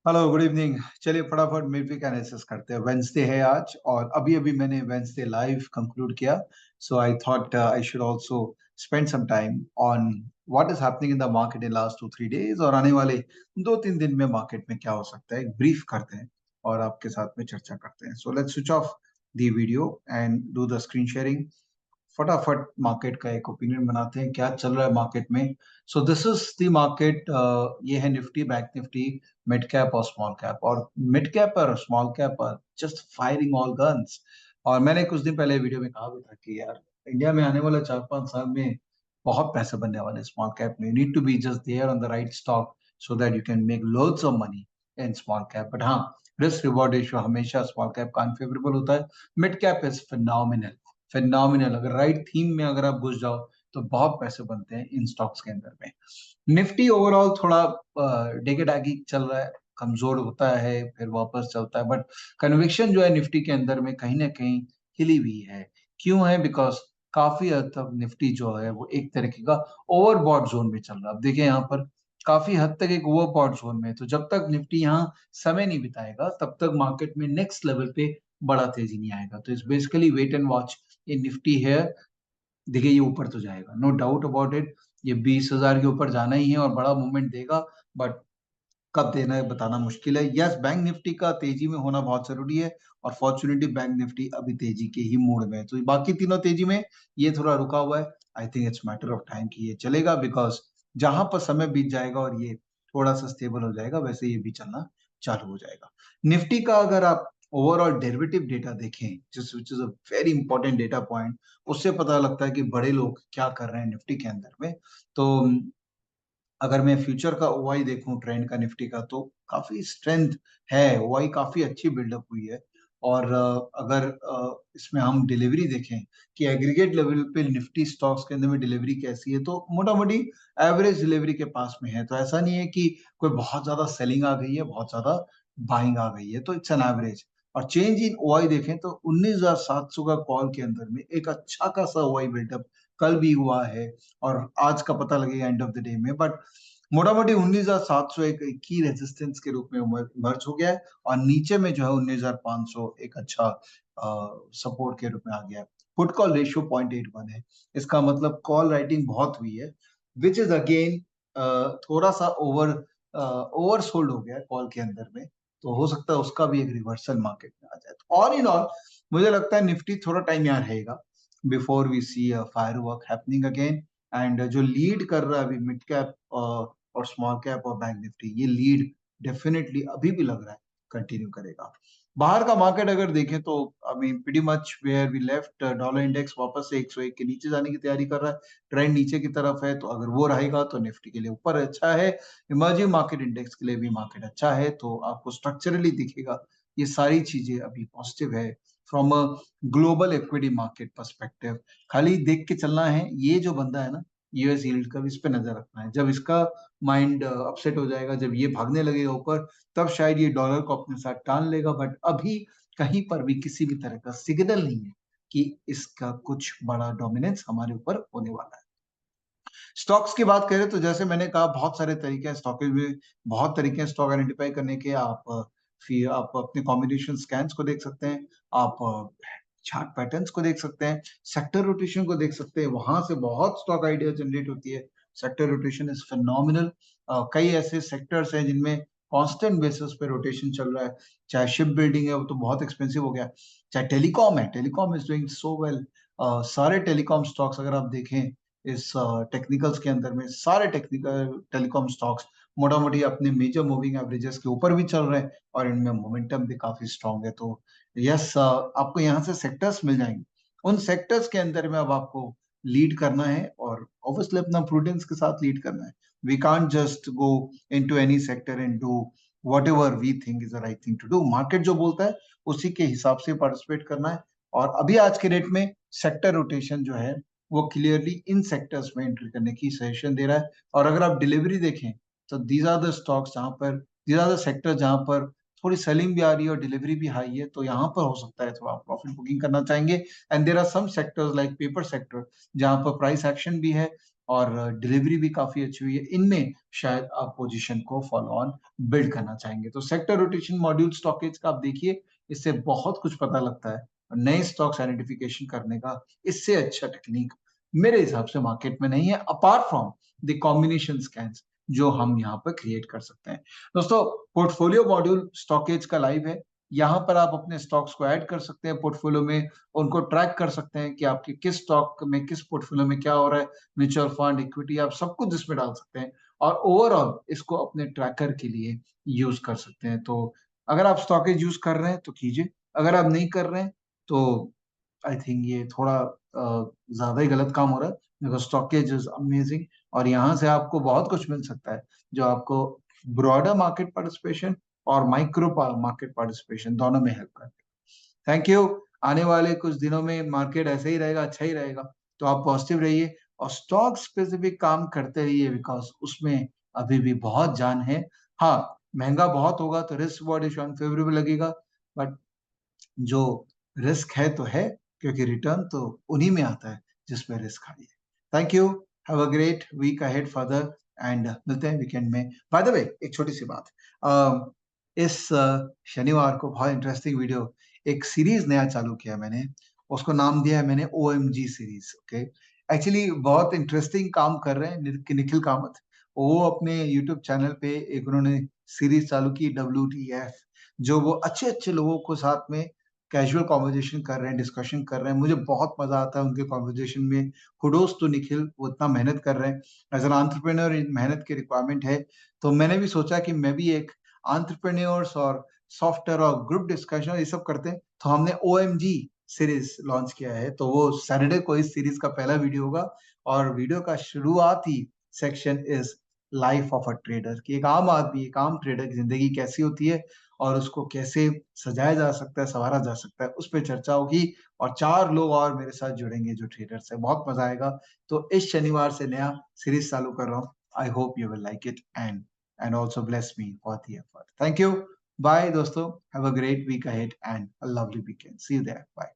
Hello good evening. चलिए फटाफट mid week analysis करते हैं। वेंसडे है आज और अभी अभी मैंने वेंसडे लाइव कंक्लूड किया। So I thought I should also spend some time on what is happening in the market in last 2-3 days और आने वाले 2-3 दिन में मार्केट में क्या हो सकता है, एक ब्रीफ करते हैं और आपके साथ में चर्चा करते हैं। So let's switch off the video and do the screen sharing. फटाफट मार्केट का एक ओपिनियन बनाते हैं क्या चल रहा है मार्केट में। So this is the market. ये है Nifty, bank Nifty, mid cap और स्मॉल कैप। और मिड कैप और स्मॉल कैप पर जस्ट फायरिंग ऑल गन्स। और मैंने कुछ दिन पहले वीडियो में कहा भी था कि यार इंडिया में आने वाले 4-5 साल में बहुत पैसे बनने वाले स्मॉल कैप में। You need to be just there on the right stock so that you can make loads of money in small cap. But हाँ, रिस्क रिवॉर्ड रेशियो हमेशा स्मॉल कैप का अनफेवरेबल होता है। Mid cap is phenomenal. Phenomenal, अगर right theme में अगर आप घुस जाओ तो बहुत पैसे बनते हैं इन स्टॉक्स के अंदर में। निफ्टी ओवरऑल थोड़ा डेगे डागी चल रहा है, कमजोर होता है फिर वापस चलता है, बट कन्विक्शन जो है निफ्टी के अंदर में कहीं ना कहीं हिली हुई है। क्यों है? बिकॉज काफी हद तक निफ्टी जो है वो एक तरीके का ओवरबॉट जोन में चल रहा है। अब देखिए यहाँ पर काफी हद तक एक ओवरबॉट जोन में है, तो जब तक निफ्टी यहाँ समय नहीं बिताएगा तब तक मार्केट में नेक्स्ट लेवल पे बड़ा तेजी नहीं आएगा। तो it's basically wait and watch. ये निफ्टी है, देखिए ये ऊपर तो जाएगा, नो डाउट अबाउट इट। ये 20,000 के ऊपर जाना ही है और बड़ा मूवमेंट देगा, बट कब देना है बताना मुश्किल है। यस, बैंक निफ्टी का तेजी में होना बहुत जरूरी है और फॉर्चुनेटली बैंक निफ्टी अभी तेजी के ही मूड में है। तो बाकी तीनों तेजी में, ये थोड़ा रुका हुआ है। I think it's matter of time कि ये चलेगा, बिकॉज जहां पर समय बीत जाएगा और ये थोड़ा सा स्टेबल हो जाएगा वैसे ये भी चलना चालू हो जाएगा। निफ्टी का अगर आप ओवरऑल डेरिवेटिव डेटा देखें, जिस which is a very important data point, उससे पता लगता है कि बड़े लोग क्या कर रहे हैं निफ्टी के अंदर में। तो अगर मैं फ्यूचर का ओआई देखूं ट्रेंड का निफ्टी का, तो काफी स्ट्रेंथ है, ओआई काफी अच्छी बिल्डअप हुई है। और अगर इसमें हम डिलीवरी देखें कि एग्रीगेट लेवल पे निफ्टी स्टॉक्स के अंदर में डिलीवरी कैसी है, तो मोटा मोटी एवरेज डिलीवरी के पास में है। तो ऐसा नहीं है कि कोई बहुत ज्यादा सेलिंग आ गई है, बहुत ज्यादा बाइंग आ गई है, तो इट्स एन एवरेज। और चेंज इन ओआई देखें तो 19,700 का कॉल के अंदर में एक अच्छा खासा ओआई बिल्डअप कल भी हुआ है और आज का पता लगेगा एंड ऑफ द डे में। बट मोटा मोटी 19,700 एक की रेजिस्टेंस के रूप में मर्ज हो गया है और नीचे में जो है 19,500 एक अच्छा सपोर्ट के रूप में आ गया है। पुट कॉल रेशियो 0.81 है, इसका मतलब कॉल राइटिंग बहुत हुई है, विच इज अगेन थोड़ा सा ओवर सोल्ड हो गया है कॉल के अंदर में। तो हो सकता है उसका भी एक रिवर्सल मार्केट में आ जाए। तो ऑल इन ऑल मुझे लगता है निफ्टी थोड़ा टाइम यहाँ रहेगा before we see fire work happening again. And जो लीड कर रहा है अभी मिड कैप और स्मॉल कैप और बैंक निफ्टी, ये लीड डेफिनेटली अभी भी लग रहा है कंटिन्यू करेगा। बाहर का मार्केट अगर देखें तो I mean pretty much where we left, dollar index वापस से 101 के नीचे जाने की तैयारी कर रहा है। ट्रेंड नीचे की तरफ है, तो अगर वो रहेगा तो निफ्टी के लिए ऊपर अच्छा है। इमर्जिंग मार्केट इंडेक्स के लिए भी मार्केट अच्छा है, तो आपको स्ट्रक्चरली दिखेगा ये सारी चीजें अभी पॉजिटिव है from a global equity market perspective. खाली देख के चलना है, ये जो बंदा है ना यूएस यील्ड कर्व, इस पे नजर रखना है। जब इसका माइंड अपसेट हो जाएगा, जब ये भागने लगेगा ऊपर, तब शायद ये डॉलर को अपने साथ टान लेगा। बट अभी कहीं पर भी किसी भी तरह का सिग्नल नहीं है कि इसका कुछ बड़ा डोमिनेंस हमारे ऊपर होने वाला है। स्टॉक्स की बात करें तो जैसे मैंने कहा बहुत सारे तरीके हैं स्टॉक में, बहुत तरीके हैं स्टॉक आइडेंटिफाई करने के। फिर आप अपने कॉम्बिनेशन स्कैन्स को देख सकते हैं, आप चार्ट पैटर्न्स को देख सकते हैं, सेक्टर रोटेशन को देख सकते हैं, वहां से बहुत स्टॉक आइडिया जनरेट होती है। Sector rotation is phenomenal. कई ऐसे सेक्टर्स हैं जिनमें कांस्टेंट बेसिस पे रोटेशन चल रहा है। चाहे शिप बिल्डिंग है, वो तो बहुत एक्सपेंसिव हो गया, चाहे टेलीकॉम है, telecom is doing so well. सारे टेलीकॉम स्टॉक्स अगर आप देखें इस टेक्निकल्स के अंदर में, सारे टेक्निकल टेलीकॉम स्टॉक्स मोटा मोटी अपने मेजर मूविंग एवरेजेस के ऊपर भी चल रहे हैं और इनमें मोमेंटम भी काफी स्ट्रांग है। तो यस, आपको यहाँ से सेक्टर्स मिल जाएंगे, उन सेक्टर्स के अंदर में अब आपको लीड करना है और ऑब्वियसली अपना प्रूडेंस के साथ लीड करना है। We can't just go into any sector and do whatever we think is the right thing to do. Market जो बोलता है उसी के हिसाब से पार्टिसिपेट करना है। और अभी आज के डेट में सेक्टर रोटेशन जो है वो क्लियरली इन सेक्टर्स में एंट्री करने की सजेशन दे रहा है। और अगर आप डिलीवरी देखें तो दीज आर द स्टॉक्स जहां पर, दीज आर द सेक्टर जहां पर थोड़ी सेलिंग भी आ रही है और डिलीवरी भी हाई है, तो यहाँ पर हो सकता है थोड़ा प्रॉफिट बुकिंग करना चाहेंगे। And there are some sectors like paper sector जहां पर प्राइस एक्शन भी है, और डिलीवरी भी काफी अच्छी हुई है। इनमें शायद आप पोजीशन को फॉलो ऑन बिल्ड करना चाहेंगे। तो सेक्टर रोटेशन मॉड्यूल स्टॉकेज का आप देखिए, इससे बहुत कुछ पता लगता है। नए स्टॉक्स आइडेंटिफिकेशन करने का इससे अच्छा टेक्निक मेरे हिसाब से मार्केट में नहीं है, apart from the combination scans जो हम यहाँ पर क्रिएट कर सकते हैं। दोस्तों, पोर्टफोलियो मॉड्यूल स्टॉकेज का लाइव है। यहाँ पर आप अपने स्टॉक्स को ऐड कर सकते हैं पोर्टफोलियो में, उनको ट्रैक कर सकते हैं कि आपके किस स्टॉक में, किस पोर्टफोलियो में क्या हो रहा है, म्यूचुअल फंड, इक्विटी, आप सब कुछ इसमें डाल सकते हैं और ओवरऑल इसको अपने ट्रैकर के लिए यूज कर सकते हैं। तो अगर आप स्टॉकेज यूज कर रहे हैं तो कीजिए, अगर आप नहीं कर रहे हैं तो आई थिंक ये थोड़ा ज्यादा ही गलत काम हो रहा है, बिकॉज स्टॉकेज इज अमेजिंग और यहाँ से आपको बहुत कुछ मिल सकता है जो आपको ब्रॉडर मार्केट पार्टिसिपेशन और माइक्रो मार्केट पार्टिसिपेशन दोनों में हेल्प करते हैं। Thank you. आने वाले कुछ दिनों में मार्केट ऐसे ही रहेगा, अच्छा ही रहेगा, तो आप पॉजिटिव रहिए और स्टॉक स्पेसिफिक काम करते रहिए, बिकॉज उसमें अभी भी बहुत जान है। हाँ, महंगा बहुत होगा तो रिस्क रिवॉर्ड इज अनफेवरेबल लगेगा, बट जो रिस्क है तो है, क्योंकि रिटर्न तो उन्हीं में आता है जिसमें रिस्क आई है। Thank you. Have a great week ahead further and मिलते हैं वीकेंड में। बाय द वे, एक छोटी सी बात, इस शनिवार को बहुत इंटरेस्टिंग वीडियो, एक सीरीज नया चालू किया मैंने, उसको नाम दिया है मैंने OMG सीरीज। ओके, एक्चुअली बहुत इंटरेस्टिंग काम कर रहे हैं निखिल कामत। वो अपने यूट्यूब चैनल पे एक उन्होंने सीरीज चालू की, WTF, जो वो अच्छे अच्छे लोगों को साथ में कैजुअल कॉन्वर्जेशन कर रहे हैं, डिस्कशन कर रहे हैं। मुझे बहुत मजा आता है उनके कॉन्वर्जेशन में। कुडोस टू निखिल, वो इतना मेहनत कर रहे हैं। एज एन एंटरप्रेन्योर मेहनत की रिक्वायरमेंट है, तो मैंने भी सोचा कि मैं भी एक एंटरप्रेन्योर्स और सॉफ्टवेयर और ग्रुप डिस्कशन ये सब करते हैं, तो हमने OMG सीरीज लॉन्च किया है। तो वो सैटरडे को इस सीरीज का पहला वीडियो होगा और वीडियो का शुरुआती section is life of a trader, कि एक आम आदमी, एक आम ट्रेडर की जिंदगी कैसी होती है और उसको कैसे सजाया जा सकता है, संवारा जा सकता है, उस पर चर्चा होगी। और 4 लोग और मेरे साथ जुड़ेंगे जो ट्रेडर्स है, बहुत मजा आएगा। तो इस शनिवार से नया सीरीज चालू कर रहा हूँ। I hope you will like it and also bless me for the effort. Thank you. Bye दोस्तों, have a great week ahead and a lovely weekend. See you there. Bye.